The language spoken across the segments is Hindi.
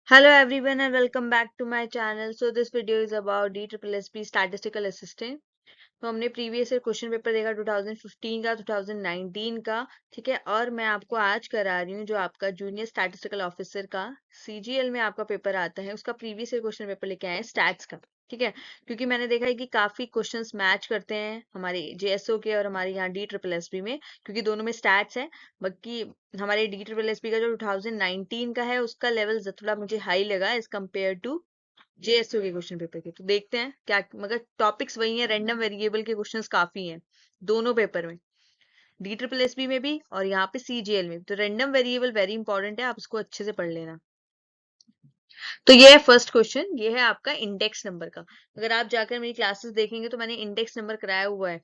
Hello everyone and welcome back to my channel. So this video is about DSSP Statistical Assistant. तो हमने प्रीवियस ईयर क्वेश्चन पेपर देखा 2015 का 2019 का, ठीक है। और मैं आपको आज करा रही हूँ जो आपका जूनियर स्टैटिस्टिकल ऑफिसर का CGL में आपका पेपर आता है, उसका प्रीवियस ईयर क्वेश्चन पेपर लेके आए हैं स्टैट्स का, ठीक है। क्योंकि मैंने देखा है कि काफी क्वेश्चंस मैच करते हैं हमारे JSO के और हमारे यहाँ DSSP में, क्योंकि दोनों में स्टैट्स है। बाकी हमारे DSSP का जो 2019 का है उसका लेवल थोड़ा मुझे हाई लगा एज कम्पेयर टू JSO के क्वेश्चन पेपर के। तो देखते हैं क्या, मगर टॉपिक्स वही है, रैंडम वेरिएबल के क्वेश्चंस काफी हैं दोनों पेपर में, DSSP में भी और यहाँ पे CGL में। तो रैंडम वेरिएबल वेरी इंपॉर्टेंट है, आप इसको अच्छे से पढ़ लेना। तो ये है फर्स्ट क्वेश्चन, ये है आपका इंडेक्स नंबर का। अगर आप जाकर मेरी क्लासेस देखेंगे तो मैंने इंडेक्स नंबर कराया हुआ है,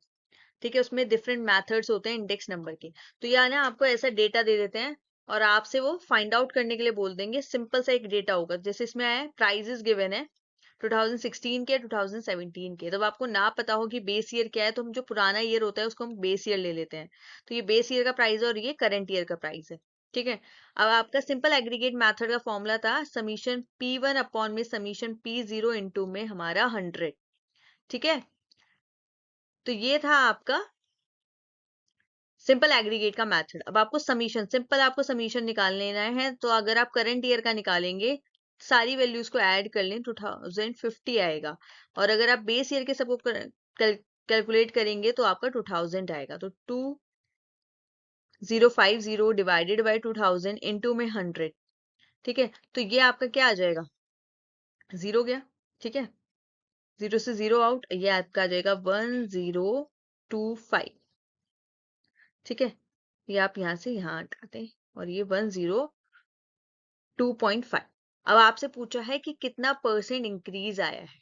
ठीक है। उसमें डिफरेंट मेथड्स होते हैं इंडेक्स नंबर के। तो यहाँ ना आपको ऐसा डेटा दे देते हैं और आपसे वो फाइंड आउट करने के लिए बोल देंगे। सिंपल सा एक डेटा होगा, जैसे इसमें है प्राइजेस गिवन है 2016 के 2017 के। तब आपको ना पता हो कि बेस ईयर क्या है, तो हम जो पुराना ईयर होता है उसको हम बेस ईयर ले लेते हैं। तो ये बेस ईयर का प्राइस है और ये करंट ईयर का प्राइस है, ठीक है। अब आपका सिंपल एग्रीगेट मेथड का फॉर्मूला था समीशन P1 अपॉन में समीशन P0 इंटू में हमारा 100, ठीक है। तो ये था आपका सिंपल एग्रीगेट का मेथड। अब आपको समीशन, सिंपल आपको समीशन निकाल लेना है। तो अगर आप करंट ईयर का निकालेंगे, सारी वैल्यूज को ऐड कर लें, 2050 आएगा। और अगर आप बेस ईयर के सबको कैलकुलेट करेंगे तो आपका 2000 आएगा। तो 2050 डिवाइडेड बाई 2000 इंटू में 100, ठीक है। तो ये आपका क्या आ जाएगा, जीरो गया, ठीक है। जीरो से जीरो आउट, ये आपका आ जाएगा 1025, ठीक है। ये आप यहाँ से यहाँ हटाते हैं और ये 102.5। अब आपसे पूछा है कि कितना परसेंट इंक्रीज आया है,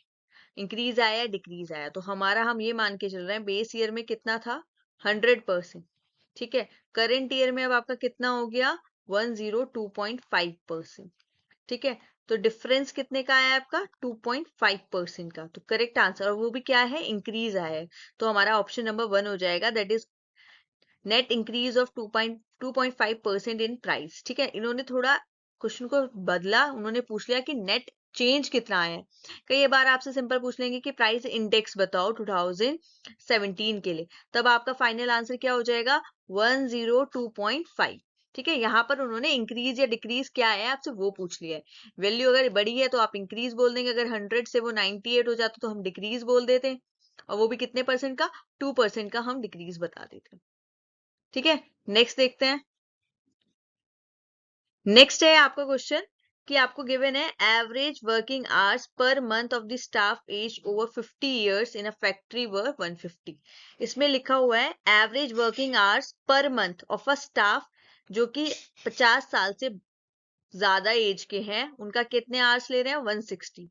इंक्रीज आया है डिक्रीज आया। तो हमारा हम ये मान के चल रहे हैं बेस ईयर में कितना था 100%, ठीक है। करंट ईयर में अब आपका कितना हो गया 102.5%, ठीक है। तो डिफरेंस कितने का आया आपका 2.5% का। तो करेक्ट आंसर, और वो भी क्या है, इंक्रीज आया है। तो हमारा ऑप्शन नंबर 1 हो जाएगा, that is net increase of 2.5% in price, ठीक है। इन्होंने थोड़ा क्वेश्चन को बदला, उन्होंने पूछ लिया कि नेट चेंज कितना आया है। कई बार आपसे सिंपल पूछ लेंगे कि प्राइस इंडेक्स बताओ 2017 के लिए, तब आपका फाइनल आंसर क्या हो जाएगा 102.5, ठीक है। यहाँ पर उन्होंने इंक्रीज या डिक्रीज क्या है आपसे वो पूछ लिया है। वैल्यू अगर बड़ी है तो आप इंक्रीज बोल देंगे, अगर 100 से वो 98 हो जाता तो हम डिक्रीज बोल देते हैं, और वो भी कितने परसेंट का 2% का हम डिक्रीज बता देते हैं, ठीक है। नेक्स्ट देखते हैं। नेक्स्ट है आपका क्वेश्चन कि आपको गिवन है average working hours per month of the staff age over 50 years in a factory were 150। इसमें लिखा हुआ है average working hours per month of a staff जो कि 50 साल से ज्यादा एज के हैं, उनका कितने आवर्स ले रहे हैं 160।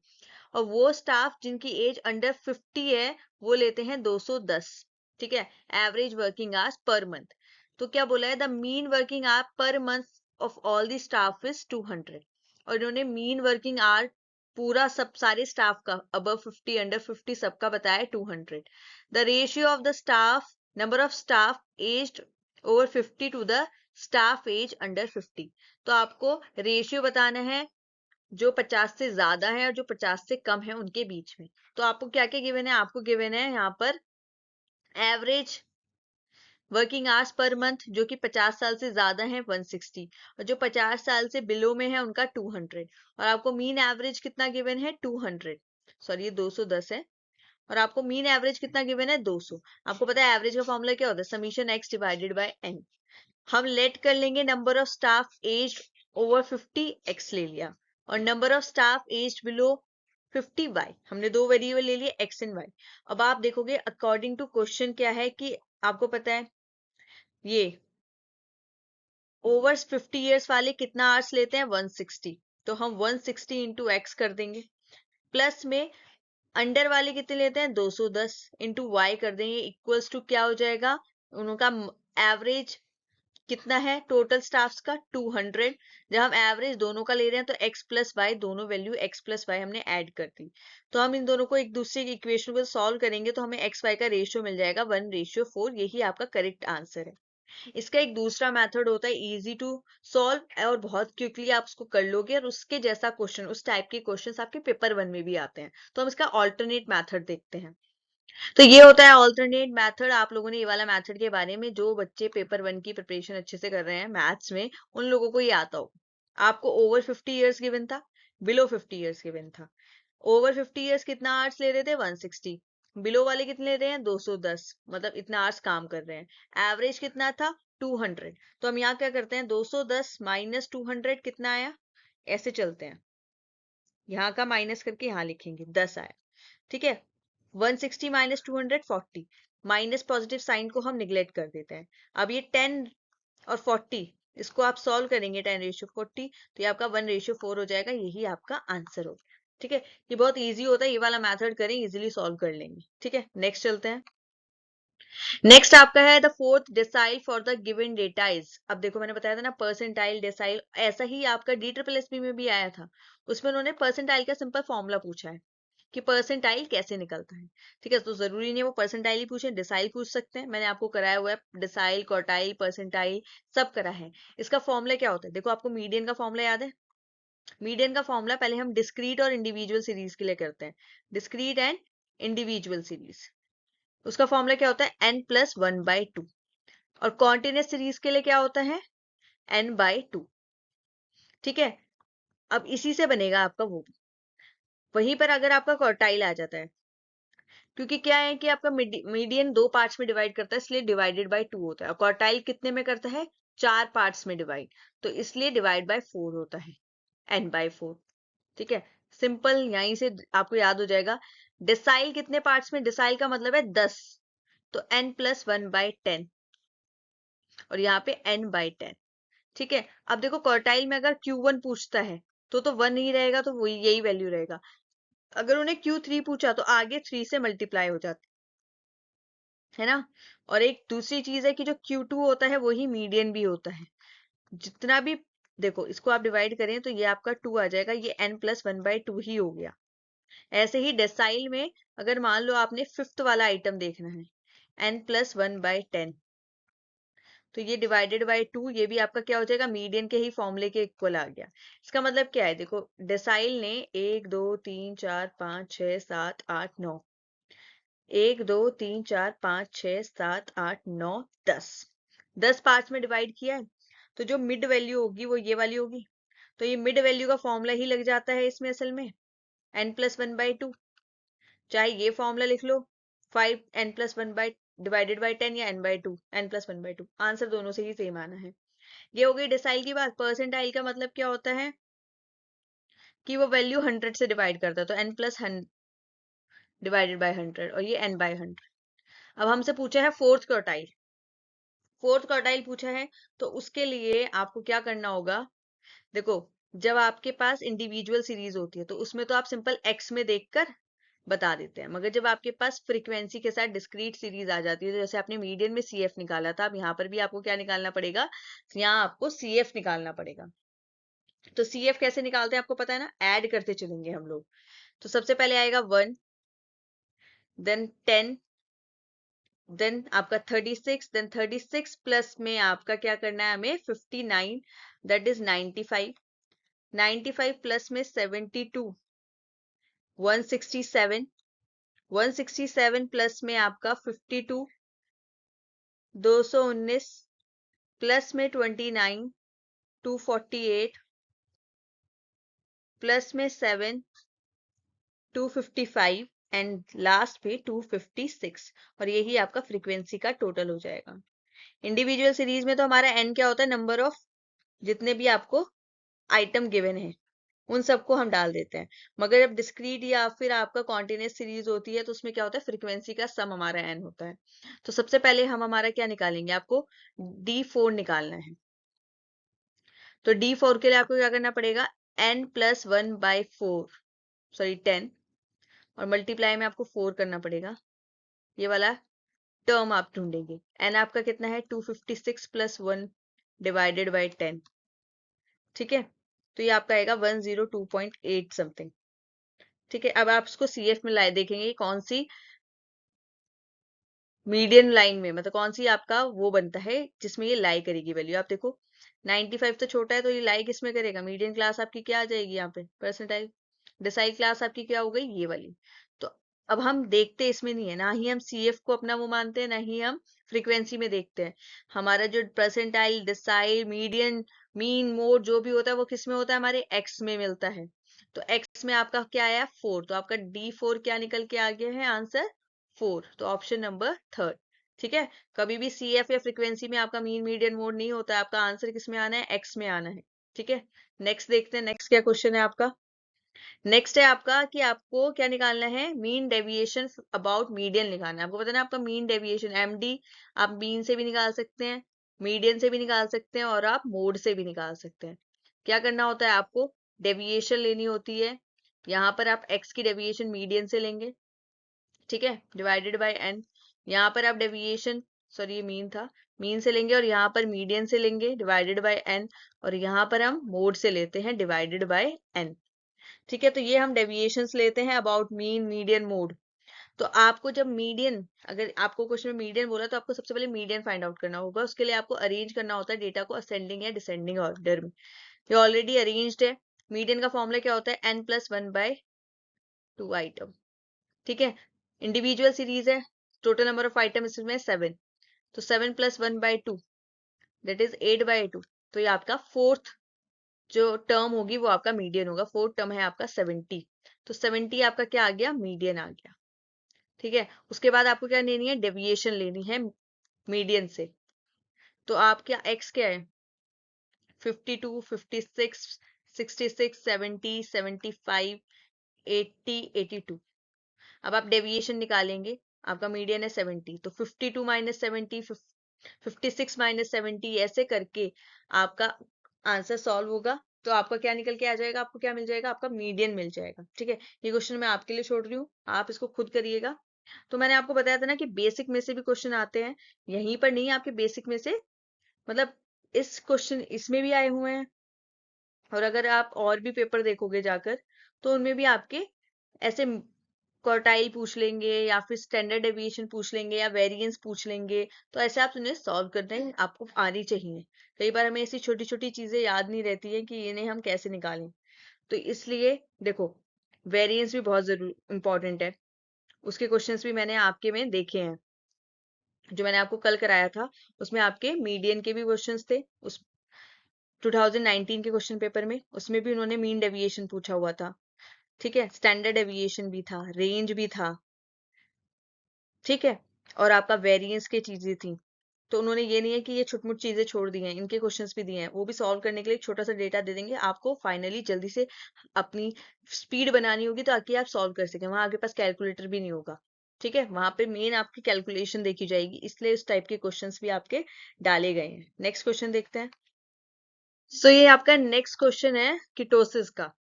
और वो स्टाफ जिनकी एज अंडर 50 है वो लेते हैं 210, ठीक है। Average working hours per month. तो क्या बोला है, द मीन वर्किंग आवर पर month of all the staff is 200। और इन्होंने मीन वर्किंग आवर पूरा सब सारे स्टाफ का अबव 50 अंडर 50 सबका बताया 200। The ratio of the staff, number of staff aged over 50 to the staff age under 50। तो आपको रेशियो बताना है जो 50 से ज्यादा है और जो 50 से कम है उनके बीच में। तो आपको क्या क्या गिवन है, आपको गिवन है यहाँ पर average working hours per month जो कि 50 साल से ज्यादा है 160, और जो 50 साल से बिलो में है उनका 200। और आपको मीन एवरेज कितना गिवन है 200, सॉरी ये 210 है। और आपको मीन एवरेज कितना गिवन है 200। आपको पता है एवरेज का फॉर्मूला क्या होता है, summation x divided by n. हम लेट कर लेंगे number of staff age over 50 x ले लिया, और number of staff age below 50 y, हमने दो वेरिएबल ले लिए एक्स एंड वाई। अब आप देखोगे अकॉर्डिंग टू क्वेश्चन क्या है कि आपको पता है ये ओवर 50 इयर्स वाले कितना आवर्स लेते हैं 160। तो हम 160 इंटू एक्स कर देंगे, प्लस में अंडर वाले कितने लेते हैं 210 इंटू वाई कर देंगे, इक्वल्स टू क्या हो जाएगा उनका एवरेज कितना है टोटल स्टाफ्स का 200। जब हम एवरेज दोनों का ले रहे हैं तो x प्लस वाई, दोनों वैल्यू x प्लस वाई हमने ऐड कर दी। तो हम इन दोनों को एक दूसरे की इक्वेशन को सॉल्व करेंगे तो हमें x y का रेशियो मिल जाएगा 1:4। यही आपका करेक्ट आंसर है। इसका एक दूसरा मेथड होता है इजी टू सॉल्व, और बहुत क्विकली आप उसको कर लोगे, और उसके जैसा क्वेश्चन, उस टाइप के क्वेश्चन आपके पेपर 1 में भी आते हैं। तो हम इसका ऑल्टरनेट मेथड देखते हैं। तो ये होता है ऑल्टरनेट मेथड। आप लोगों ने ये वाला मेथड के बारे में, जो बच्चे पेपर 1 की प्रिपरेशन अच्छे से कर रहे हैं मैथ्स में, उन लोगों को ये आता हो। आपको ओवर 50 ईयर्स गिवन था, बिलो 50 ईयर्स गिवन था। ओवर 50 ईयर्स कितना आवर्स ले रहे थे? 160। बिलो वाले कितने ले रहे हैं? 210, मतलब इतना आवर्स काम कर रहे हैं। एवरेज कितना था? 200। तो हम यहाँ क्या करते हैं, 210 माइनस 200 कितना आया, ऐसे चलते हैं, यहाँ का माइनस करके यहाँ लिखेंगे, 10 आया। ठीक है, 160 माइनस 200 40, माइनस पॉजिटिव साइन को हम निग्लेक्ट कर देते हैं। अब ये 10 और 40, इसको आप सॉल्व करेंगे 10:40, तो ये आपका 1:4 हो जाएगा। यही आपका आंसर होगा। ठीक है, ये बहुत इजी होता है, ये वाला मेथड करें, इजीली सॉल्व कर लेंगे। ठीक है, नेक्स्ट चलते हैं। नेक्स्ट आपका है the fourth decyl for the given data is. अब देखो मैंने बताया था ना परसेंटाइल डेसाइल, ऐसा ही आपका DSSB में भी आया था। उसमें उन्होंने परसेंटाइल का सिंपल फॉर्मूला पूछा है कि परसेंटाइल कैसे निकलता है। ठीक है, तो जरूरी नहीं है वो परसेंटाइल ही पूछे, डिसाइल पूछ सकते हैं। मैंने आपको कराया हुआ है डिसाइल, क्वार्टाइल, परसेंटाइल सब करा है। इसका फॉर्मूला क्या होता है? देखो, आपको मीडियन का फॉर्मूला याद है? मीडियन का फॉर्मूला पहले हम डिस्क्रीट और इंडिविजुअल सीरीज के लिए करते हैं, डिस्क्रीट एंड इंडिविजुअल सीरीज। उसका फॉर्मूला क्या होता है? n+1/2। और कॉन्टिन्यूस सीरीज के लिए क्या होता है? n/2। ठीक है, अब इसी से बनेगा आपका वो भी। वहीं पर अगर आपका क्वार्टाइल आ जाता है, क्योंकि क्या है कि आपका मीडियन 2 पार्ट्स में डिवाइड करता है, इसलिए डिवाइडेड बाय 2 होता है। और क्वार्टाइल कितने में करता है? 4 पार्ट्स में डिवाइड, तो इसलिए डिवाइड बाय 4 होता है, n/4। ठीक है, सिंपल, यहीं से आपको याद हो जाएगा। डिसाइल कितने पार्ट्स में? डिसाइल का मतलब है 10, तो n+1/10, और यहाँ पे n/10। ठीक है, अब देखो क्वार्टाइल में अगर Q1 पूछता है तो 1 ही रहेगा, तो वही यही वैल्यू रहेगा। अगर उन्हें Q3 पूछा तो आगे 3 से मल्टीप्लाई हो जाती है ना। और एक दूसरी चीज है कि जो Q2 होता है वही मीडियन भी होता है। जितना भी, देखो इसको आप डिवाइड करें तो ये आपका 2 आ जाएगा, ये n+1/2 ही हो गया। ऐसे ही डेसाइल में अगर मान लो आपने फिफ्थ वाला आइटम देखना है, n+1/10, तो ये डिवाइडेड बाय 2, ये भी आपका क्या हो जाएगा? मीडियन के ही फॉर्मूले के इक्वल आ गया। इसका मतलब क्या है? देखो, डेसाइल ने 1 2 3 4 5 6 7 8 9, 1 2 3 4 5 6 7 8 9 10, 10 पार्ट्स में डिवाइड किया है। तो जो मिड वैल्यू होगी वो ये वाली होगी, तो ये मिड वैल्यू का फॉर्मूला ही लग जाता है इसमें असल में, n+1/2। चाहे ये फॉर्मूला लिख लो, 5n+1 डिवाइडेड बाई 10, या n/2, n+1/2, आंसर दोनों से ही सेम आना है। ये हो गई डिसाइल की बात। परसेंटाइल का मतलब क्या होता है कि वो वैल्यू 100 से डिवाइड करता है, तो n+100 डिवाइडेड बाई 100, और ये n/100। अब हमसे पूछा है फोर्थ क्वार्टाइल, फोर्थ क्वार्टाइल पूछा है, तो उसके लिए आपको क्या करना होगा? देखो, जब आपके पास इंडिविजुअल सीरीज होती है तो उसमें तो आप सिंपल एक्स में देखकर बता देते हैं, मगर जब आपके पास फ्रीक्वेंसी के साथ डिस्क्रीट सीरीज आ जाती है, तो जैसे आपने मीडियन में CF निकाला था, अब यहाँ पर भी आपको क्या निकालना पड़ेगा? यहाँ आपको CF निकालना पड़ेगा। तो CF कैसे निकालते हैं आपको पता है ना? ऐड करते चलेंगे हम लोग। तो सबसे पहले आएगा 1, देन 10, देन आपका 36, देन 36 प्लस में आपका क्या करना है हमें? 59, दैट इज 95, 95 प्लस में 72, 167, 167 प्लस में आपका 52, 219 प्लस में 29, 248 प्लस में 7, 255, एंड लास्ट पे 256, और यही आपका फ्रीक्वेंसी का टोटल हो जाएगा। इंडिविजुअल सीरीज में तो हमारा n क्या होता है? नंबर ऑफ जितने भी आपको आइटम गिवन है उन सबको हम डाल देते हैं। मगर जब डिस्क्रीट या फिर आपका कॉन्टिन्यूस सीरीज होती है तो उसमें क्या होता है? फ्रीक्वेंसी का सम हमारा n होता है। तो सबसे पहले हम हमारा क्या निकालेंगे? आपको D4 निकालना है। तो D4 के लिए आपको क्या करना पड़ेगा? n+1/4, सॉरी 10, और मल्टीप्लाई में आपको 4 करना पड़ेगा। ये वाला टर्म आप ढूंढेंगे। n आपका कितना है? 256 प्लस 1 डिवाइडेड बाई 10। ठीक है, तो ये आपका आएगा 102.8 समथिंग। ठीक है, अब आप इसको CF में लाए देखेंगे कौन सी मीडियन लाइन में, मतलब कौन सी आपका वो बनता है जिसमें ये लाई करेगी वैल्यू। आप देखो 95 तो छोटा है, तो ये लाई किसमें करेगा, मीडियन क्लास आपकी क्या आ जाएगी यहाँ पे, परसेंटाइल। डिसाइल क्लास आपकी क्या हो गई, ये वाली। तो अब हम देखते इसमें नहीं है, ना ही हम सीएफ को अपना वो मानते हैं, ना ही हम फ्रीक्वेंसी में देखते हैं। हमारा जो percentile, decile, median, mean, mode जो भी होता है वो किस में होता है, हमारे एक्स में मिलता है। तो एक्स में आपका क्या आया, 4, तो आपका D4 क्या निकल के आ गया है आंसर, 4। तो ऑप्शन नंबर थर्ड। ठीक है, कभी भी सीएफ या फ्रीक्वेंसी में आपका मीन मीडियन मोड नहीं होता है, आपका आंसर किस में आना है, एक्स में आना है। ठीक है, नेक्स्ट देखते हैं, नेक्स्ट क्या क्वेश्चन है आपका। नेक्स्ट है आपका कि आपको क्या निकालना है, मीन डेविएशन अबाउट मीडियन निकालना है। आपको पता है ना, आपका मीन डेविएशन एमडी आप मीन से भी निकाल सकते हैं, मीडियन से भी निकाल सकते हैं, और आप मोड से भी निकाल सकते हैं। क्या करना होता है, आपको डेविएशन लेनी होती है। यहाँ पर आप एक्स की डेविएशन मीडियन से लेंगे, ठीक है, डिवाइडेड बाय एन। यहाँ पर आप डेविएशन, सॉरी ये मीन था, मीन से लेंगे, और यहाँ पर मीडियन से लेंगे डिवाइडेड बाय एन, और यहाँ पर हम मोड से लेते हैं डिवाइडेड बाय एन। ठीक है, तो ये हम डेविएशंस लेते हैं अबाउट मीन, मीडियन, मोड। तो आपको जब मीडियन, अगर आपको क्वेश्चन में मीडियन बोला, तो आपको सबसे पहले मीडियन फाइंड आउट करना होगा। उसके लिए आपको अरेंज करना होता है डेटा को असेंडिंग या डिसेंडिंग ऑर्डर में। ये ऑलरेडी अरेंज्ड है। मीडियन का फॉर्मूला क्या होता है, n+1/2 आइटम। ठीक है, इंडिविजुअल सीरीज है, टोटल नंबर ऑफ आइटम इसमें 7, तो 7+1/2 दैट इज 8/2। तो ये आपका फोर्थ जो टर्म होगी वो आपका मीडियन होगा। फोर्थ टर्म है आपका 70, तो 70 आपका क्या आ गया, मीडियन आ गया। ठीक है, उसके बाद आपको क्या लेनी है, डेविएशन लेनी है मीडियन से। तो आप क्या, एक्स क्या है, 52, 56, 66, 70, 75, 80, 82। अब आप डेविएशन निकालेंगे, आपका मीडियन है 70, तो 52 माइनस 70, 56 माइनस 70, ऐसे करके आपका आंसर सॉल्व होगा। तो आपका क्या निकल के आ जाएगा, आपको क्या मिल जाएगा, आपका मीडियन मिल जाएगा। ठीक है, ये क्वेश्चन मैं आपके लिए छोड़ रही हूँ, आप इसको खुद करिएगा। तो मैंने आपको बताया था ना कि बेसिक में से भी क्वेश्चन आते हैं, यहीं पर नहीं, आपके बेसिक में से, मतलब इस क्वेश्चन इसमें भी आए हुए हैं। और अगर आप और भी पेपर देखोगे जाकर, तो उनमें भी आपके ऐसे क्वार्टाइल पूछ लेंगे, या फिर स्टैंडर्ड डेविएशन पूछ लेंगे, या वेरिएंस पूछ लेंगे। तो ऐसे आप उन्हें सॉल्व करने आपको आनी चाहिए। कई बार हमें ऐसी छोटी छोटी चीजें याद नहीं रहती है कि इन्हें हम कैसे निकालें। तो इसलिए देखो, वेरिएंस भी बहुत जरूर इंपॉर्टेंट है। उसके क्वेश्चंस भी मैंने आपके में देखे हैं, जो मैंने आपको कल कराया था, उसमें आपके मीडियन के भी क्वेश्चंस थे। उस 2019 के क्वेश्चन पेपर में, उसमें भी उन्होंने मीन डेविएशन पूछा हुआ था। ठीक है, स्टैंडर्ड डेविएशन भी था, रेंज भी था। ठीक है, और आपका वेरिएंस की चीजें थी। तो उन्होंने ये नहीं है कि ये छुटमुट चीजें छोड़ दी हैं, इनके क्वेश्चंस भी दिए हैं, वो भी सॉल्व करने के लिए एक छोटा सा डेटा दे देंगे आपको। फाइनली जल्दी से अपनी स्पीड बनानी होगी ताकि आप सॉल्व कर सकें। वहां आपके पास कैलकुलेटर भी नहीं होगा। ठीक है, वहां पे मेन आपकी कैलकुलेशन देखी जाएगी, इसलिए इस टाइप के क्वेश्चंस भी आपके डाले गए हैं। नेक्स्ट क्वेश्चन देखते हैं। सो ये आपका नेक्स्ट क्वेश्चन है किटोसिस का।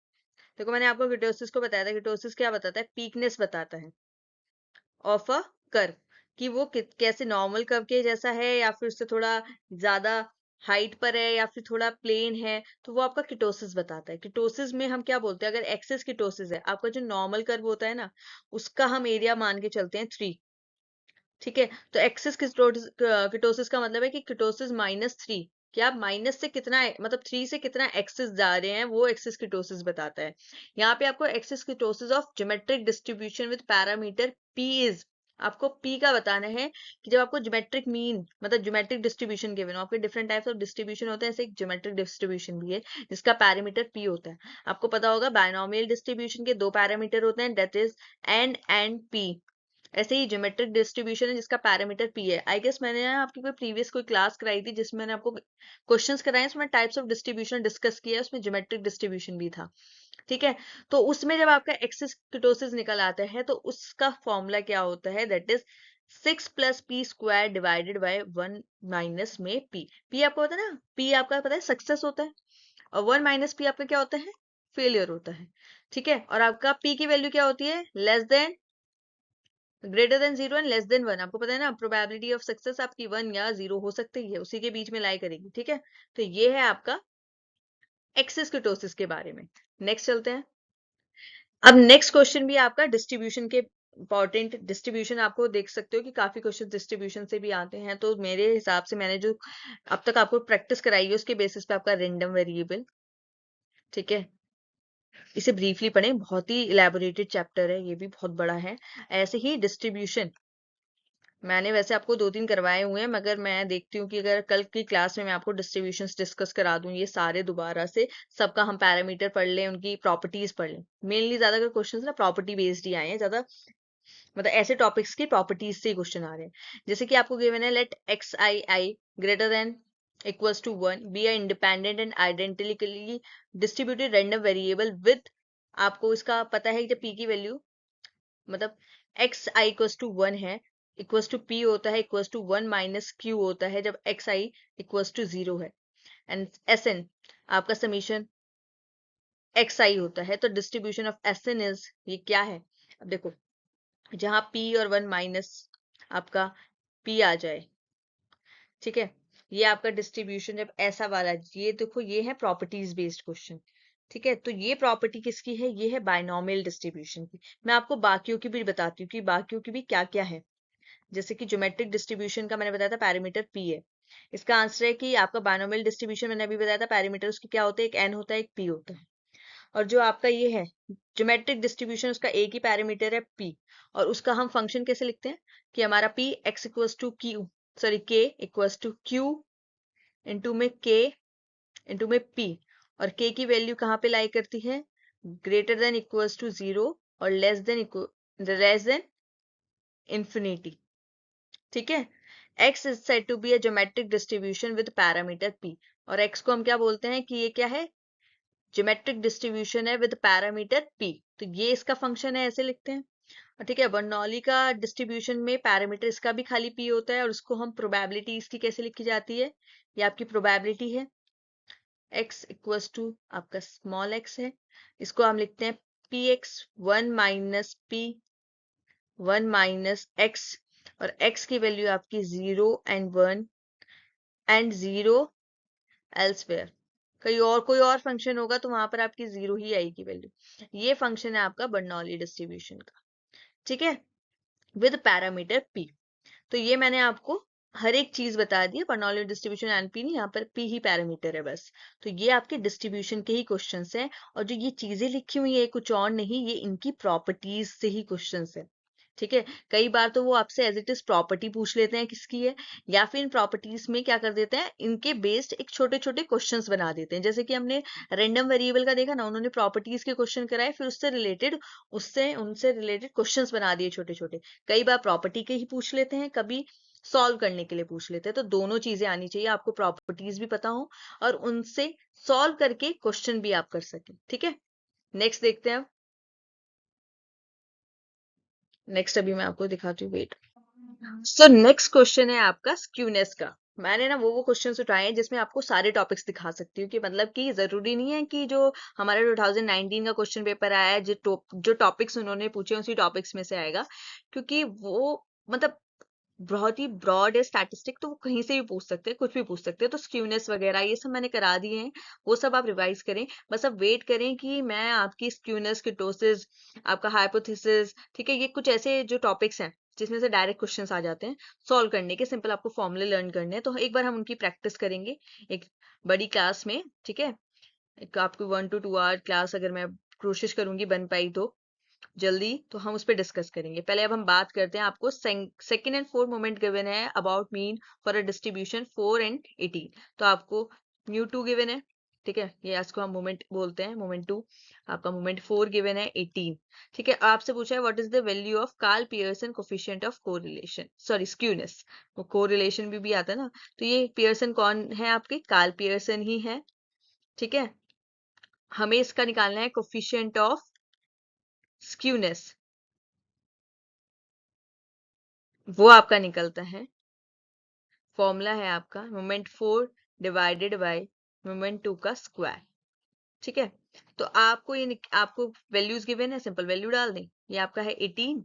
देखो मैंने आपको किटोसिस को बताया था, किटोसिस क्या बताता है, पीकनेस बताता है ऑफ अ कर्व, कि वो कैसे नॉर्मल कर्व के जैसा है, या फिर उससे थोड़ा ज्यादा हाइट पर है, या फिर थोड़ा प्लेन है। तो वो आपका किटोसिस बताता है। किटोसिस में हम क्या बोलते हैं, अगर एक्सेस किटोसिस है, आपका जो नॉर्मल कर्व होता है ना, उसका हम एरिया मान के चलते हैं 3। ठीक है, तो एक्सेस किटोसिस का मतलब है कि किटोसिस -3, कि आप माइनस से कितना मतलब 3 से कितना एक्सेस जा रहे हैं, वो एक्सेस किटोसिस बताता है। यहाँ पे आपको excess kurtosis of geometric distribution with parameter p is, आपको पी का बताना है कि जब आपको ज्योमेट्रिक मीन मतलब ज्योमेट्रिक डिस्ट्रीब्यूशन गिवन हो, आपके डिफरेंट टाइप्स ऑफ डिस्ट्रीब्यूशन होते हैं, ऐसे एक ज्योमेट्रिक डिस्ट्रीब्यूशन भी है जिसका पैरामीटर पी होता है। आपको पता होगा बायनोमियल डिस्ट्रीब्यूशन के 2 पैरामीटर होते हैं, that is an and P. ऐसे ही ज्योमेट्रिक डिस्ट्रीब्यूशन है जिसका पैरामीटर पी है। आई गेस मैंने ना आपकी कोई प्रीवियस कोई क्लास कराई थी जिसमें मैंने आपको क्वेश्चंस कराए, उसमें टाइप्स ऑफ डिस्ट्रीब्यूशन डिस्कस किया है, उसमें ज्योमेट्रिक डिस्ट्रीब्यूशन भी था। ठीक है, तो उसमें जब आपका एक्सिस किटोसिस निकल आता है, तो उसका फॉर्मूला क्या होता है, that is 6+p² divided by 1 minus में पी। पी आपको पता है ना, पी आपका पता है सक्सेस होता है, और 1 माइनस पी आपका क्या होता है, फेलियर होता है। ठीक है, और आपका पी की वैल्यू क्या होती है, less than, greater than 0 and less than 1। आपको पता है ना, प्रोबेबिलिटी ऑफ सक्सेस आपकी 1 या 0 हो सकती है, उसी के बीच में लाई करेगी। ठीक है, तो ये है आपका एक्सिस किटोसिस के बारे में। नेक्स्ट चलते हैं। अब नेक्स्ट क्वेश्चन भी आपका डिस्ट्रीब्यूशन के इंपॉर्टेंट डिस्ट्रीब्यूशन आपको देख सकते हो कि काफी क्वेश्चन डिस्ट्रीब्यूशन से भी आते हैं। तो मेरे हिसाब से मैंने जो अब तक आपको प्रैक्टिस कराई है उसके बेसिस पे आपका रेंडम वेरिएबल, ठीक है, इसे ब्रीफली पढ़ें, बहुत ही इलेबोरेटेड चैप्टर है, ये भी बहुत बड़ा है। ऐसे ही डिस्ट्रीब्यूशन मैंने वैसे आपको 2-3 करवाए हुए हैं, मगर मैं देखती हूँ कि अगर कल की क्लास में मैं आपको डिस्ट्रीब्यूशंस डिस्कस करा दूं ये सारे दोबारा से, सबका हम पैरामीटर पढ़ लें, उनकी प्रॉपर्टीज पढ़ लें। मेनली ज्यादा अगर क्वेश्चन ना प्रॉपर्टी बेस्ड ही आए हैं ज्यादा, मतलब ऐसे टॉपिक्स की प्रॉपर्टीज से क्वेश्चन आ रहे हैं। जैसे कि आपको गिवन है let x i i greater than equals to 1 b a independent and identically distributed random variable with, आपको इसका पता है कि जब पी की वैल्यू, मतलब एक्स आई इक्वल्स टू 1 है, इक्वल्स टू पी होता है इक्वल्स टू 1 माइनस क्यू होता है जब एक्स आई इक्वल्स टू 0 है, एंड एस एन आपका समीशन एक्स आई होता है। तो distribution of s n is, ये क्या है, अब देखो जहां p और 1 माइनस आपका p आ जाए, ठीक है, ये आपका डिस्ट्रीब्यूशन जब ऐसा वाला, ये देखो ये है प्रॉपर्टीज बेस्ड क्वेश्चन, ठीक है। तो ये प्रॉपर्टी किसकी है, ये है बायनॉमियल डिस्ट्रीब्यूशन की। मैं आपको बाकियों की भी बताती हूँ कि बाकियों की भी क्या क्या है। जैसे कि ज्योमेट्रिक डिस्ट्रीब्यूशन का मैंने बताया था पैरामीटर p है, इसका आंसर है कि आपका बायनॉमियल डिस्ट्रीब्यूशन मैंने अभी बताया था पैरामीटर उसके क्या होते हैं, एक n होता है एक p होता है। और जो आपका ये है ज्योमेट्रिक डिस्ट्रीब्यूशन, उसका एक ही पैरामीटर है p, और उसका हम फंक्शन कैसे लिखते हैं कि हमारा p x equals to q, sorry k equals to q into में k इंटू में p, और k की वैल्यू कहाँ पे लाई करती है, ग्रेटर देन इक्वल्स टू 0 और लेस देन इंफिनिटी, ठीक है। x is said to be a geometric distribution with parameter p, और x को हम क्या बोलते हैं कि ये क्या है, ज्योमेट्रिक डिस्ट्रीब्यूशन है विद पैरामीटर p, तो ये इसका फंक्शन है, ऐसे लिखते हैं। और ठीक है, बर्नौली का डिस्ट्रीब्यूशन में पैरामीटर इसका भी खाली p होता है, और उसको हम प्रोबेबिलिटी इसकी कैसे लिखी जाती है, ये आपकी प्रोबेबिलिटी है, x इक्वल्स टू आपका स्मॉल x है, इसको हम लिखते हैं px 1 माइनस x, और x की वैल्यू आपकी 0 एंड 1 एंड 0 एल्सवेयर, कहीं और कोई और फंक्शन होगा तो वहां पर आपकी 0 ही आएगी वैल्यू। ये फंक्शन है आपका बर्नौली डिस्ट्रीब्यूशन का, ठीक है, विद पैरामीटर p। तो ये मैंने आपको हर एक चीज बता दी है, बर्नौली डिस्ट्रीब्यूशन एनपी नहीं, यहाँ पर p ही पैरामीटर है बस। तो ये आपके डिस्ट्रीब्यूशन के ही क्वेश्चंस हैं, और जो ये चीजें लिखी हुई है कुछ और नहीं, ये इनकी प्रॉपर्टीज से ही क्वेश्चंस है, ठीक है। कई बार तो वो आपसे एज इट इज प्रॉपर्टी पूछ लेते हैं किसकी है, या फिर इन प्रॉपर्टीज में क्या कर देते हैं, इनके बेस्ड एक छोटे छोटे क्वेश्चंस बना देते हैं। जैसे कि हमने रैंडम वेरिएबल का देखा ना, उन्होंने प्रॉपर्टीज के क्वेश्चन कराए, फिर उससे उनसे रिलेटेड क्वेश्चंस बना दिए छोटे छोटे। कई बार प्रॉपर्टी के ही पूछ लेते हैं, कभी सॉल्व करने के लिए पूछ लेते हैं। तो दोनों चीजें आनी चाहिए, आपको प्रॉपर्टीज भी पता हो और उनसे सॉल्व करके क्वेश्चन भी आप कर सकें, ठीक है। नेक्स्ट देखते हैं, नेक्स्ट अभी मैं आपको दिखाती हूँ, वेट। सो नेक्स्ट क्वेश्चन है आपका स्क्यूनेस का। मैंने ना वो क्वेश्चंस उठाए हैं जिसमें आपको सारे टॉपिक्स दिखा सकती हूँ, कि मतलब कि जरूरी नहीं है कि जो हमारा 2019 का क्वेश्चन पेपर आया है जो टॉपिक्स उन्होंने पूछे उसी टॉपिक्स में से आएगा, क्योंकि वो मतलब बहुत ही ब्रॉड है स्टैटिस्टिक, तो वो कहीं से भी पूछ सकते हैं, कुछ भी पूछ सकते हैं। तो स्क्यूनेस वगैरह ये सब मैंने करा दिए हैं, वो सब आप रिवाइज करें। बस अब वेट करें कि मैं आपकी स्क्यूनेस, किटोसिस, आपका हाइपोथेसिस, ठीक है, ये कुछ ऐसे जो टॉपिक्स हैं जिसमें से डायरेक्ट क्वेश्चंस आ जाते हैं सॉल्व करने के, सिंपल आपको फॉर्मूले लर्न करने हैं। तो एक बार हम उनकी प्रैक्टिस करेंगे एक बड़ी क्लास में, ठीक है। एक आपको 1 to 2 आवर क्लास अगर मैं कोशिश करूंगी बन पाई तो जल्दी, तो हम उस पर डिस्कस करेंगे। पहले अब हम बात करते हैं, आपको second and fourth moment given है about mean for a distribution 4 and 18। तो आपको μ2 गिवन है, ठीक है, ये इसको हम मोमेंट बोलते हैं, मोमेंट 2। आपका मोमेंट 4 गिवन है 18, ठीक है। आपसे पूछा है what is the value of Karl Pearson coefficient of correlation, sorry skewness, वो कोरिलेशन भी आता है ना। तो ये पियर्सन कौन है, आपके कार्ल पियर्सन ही है, ठीक है। हमें इसका निकालना है कोफिशिएंट ऑफ स्क्यूनेस, वो आपका निकलता है, फॉर्मूला है आपका मोमेंट 4 डिवाइडेड बाय मोमेंट 2 का स्क्वायर, ठीक है। तो आपको आपको वैल्यूज गिवन है, सिंपल वैल्यू डाल दें, ये आपका है 18,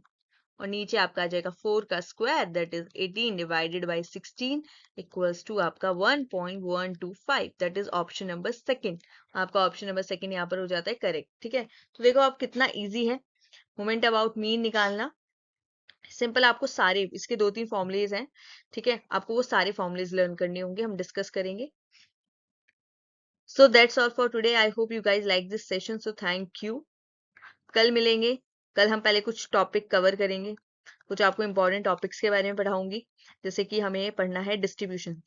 और नीचे आपका आ जाएगा 4 का square, that is 18 divided by 16 equals to आपका 1.125, that is option number second. आपका ऑप्शन नंबर सेकंड यहाँ पर हो जाता है करेक्ट, ठीक है। तो देखो आप कितना इजी है मोमेंट अबाउट मीन निकालना, सिंपल आपको सारे इसके 2-3 फॉर्मूलेज हैं, ठीक है, आपको वो सारे फॉर्मूलेज लर्न करने होंगे, हम डिस्कस करेंगे। So that's all for today, I hope you guys like this session, so thank you. कल मिलेंगे। कल हम पहले कुछ टॉपिक कवर करेंगे, कुछ आपको इंपॉर्टेंट टॉपिक्स के बारे में पढ़ाऊंगी, जैसे कि हमें पढ़ना है डिस्ट्रीब्यूशन,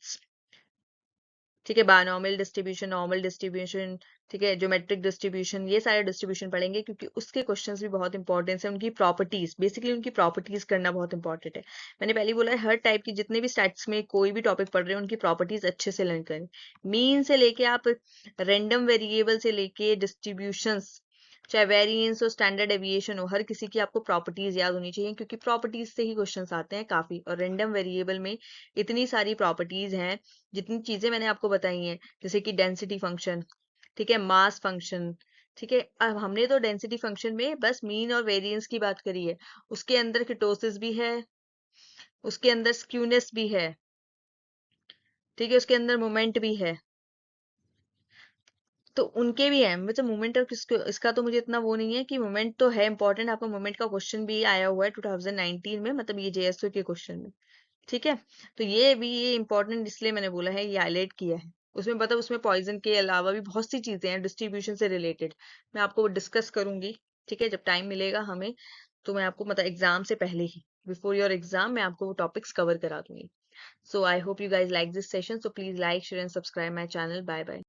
ठीक है, बायनॉमियल डिस्ट्रीब्यूशन, नॉर्मल डिस्ट्रीब्यूशन, ठीक है, ज्योमेट्रिक डिस्ट्रीब्यूशन, ये सारे डिस्ट्रीब्यूशन पढ़ेंगे क्योंकि उसके क्वेश्चंस भी बहुत इंपॉर्टेंट है, उनकी प्रॉपर्टीज, बेसिकली उनकी प्रॉपर्टीज करना बहुत इंपॉर्टेंट है। मैंने पहले ही बोला है, हर टाइप की जितने भी स्टैट्स में कोई भी टॉपिक पढ़ रहे हैं उनकी प्रॉपर्टीज अच्छे से लर्न करें, मीन से लेके आप रैंडम वेरिएबल से लेके डिस्ट्रीब्यूशंस, चाहे वेरिएंस हो, स्टैंडर्ड डेविएशन हो, हर किसी की आपको प्रॉपर्टीज याद होनी चाहिए क्योंकि प्रॉपर्टीज से ही क्वेश्चंस आते हैं काफी, और रैंडम वेरिएबल में इतनी सारी प्रॉपर्टीज हैं, जितनी चीजें मैंने आपको बताई हैं, जैसे कि डेंसिटी फंक्शन, ठीक है, मास फंक्शन, ठीक है, अब हमने तो डेंसिटी फंक्शन में बस मीन और वेरिएंस की बात करी है, उसके अंदर किटोसिस भी है, उसके अंदर स्क्यूनेस भी है, ठीक है, उसके अंदर मोमेंट भी है, तो उनके भी है, मतलब मोमेंट और इसका तो मुझे इतना वो नहीं है कि मोमेंट तो है इंपॉर्टेंट, आपका मोमेंट का क्वेश्चन भी आया हुआ है 2019 में, मतलब ये जेएसओ के क्वेश्चन में, ठीक है, तो ये इंपॉर्टेंट इसलिए मैंने बोला है, ये हाईलाइट किया है, उसमें मतलब उसमें पॉइजन के अलावा भी बहुत सी चीजें हैं डिस्ट्रीब्यूशन से रिलेटेड, मैं आपको डिस्कस करूंगी, ठीक है, जब टाइम मिलेगा हमें, तो मैं आपको मतलब एग्जाम से पहले ही, बिफोर योर एग्जाम, मैं आपको वो टॉपिक्स कवर करा दूंगी। So I hope you guys like this session, so please like share and subscribe my channel, bye bye.